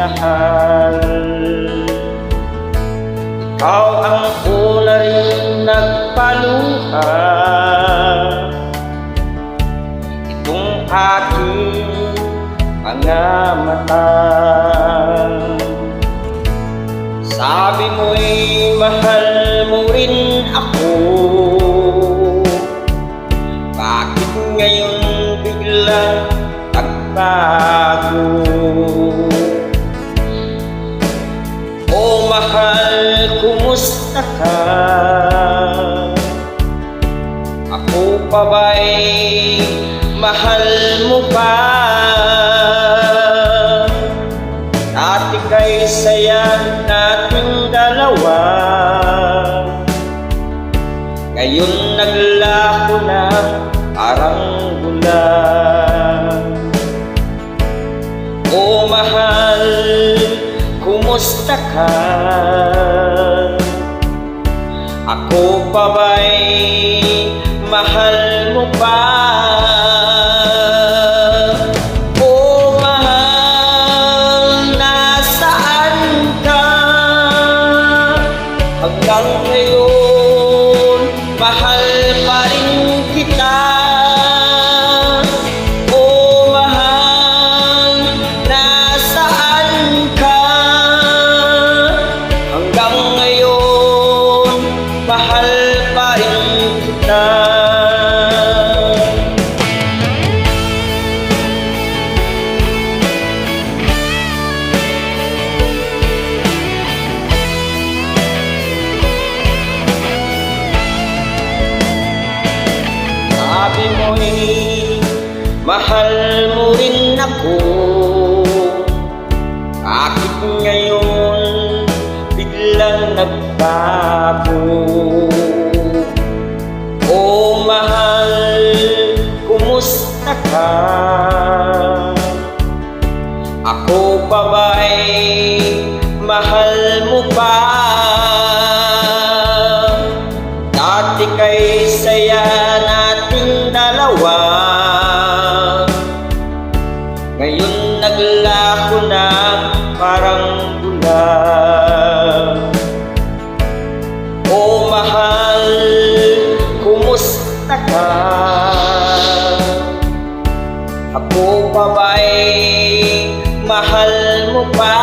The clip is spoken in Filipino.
minahal. Ikaw ang una rin nagpaluha. Itong aking mga mata, sabi mo'y mahal mo rin ako. Bakit ngayon biglang nagbago? O mahal, kumusta ka? Ako pa ba'y mahal mo pa? Dati kay saya nating dalawa, ngayon naglako na parang bulan. O mahal, kumusta ka? Ako pa ba'y mahal mo pa? Hanggang ngayon, mahal pa rin kita. O mahal, nasaan ka? Hanggang ngayon, mahal pa rin kita. Sabi mo'y mahal mo rin ako. Bakit ngayon biglang nagbago? O mahal, kumusta ka? Ako pa ba'y mahal mo pa? Dati kay saya nating dalawa, ngayon naglako na parang bulan. O mahal, kumusta ka? Ako pa ba'y mahal mo pa?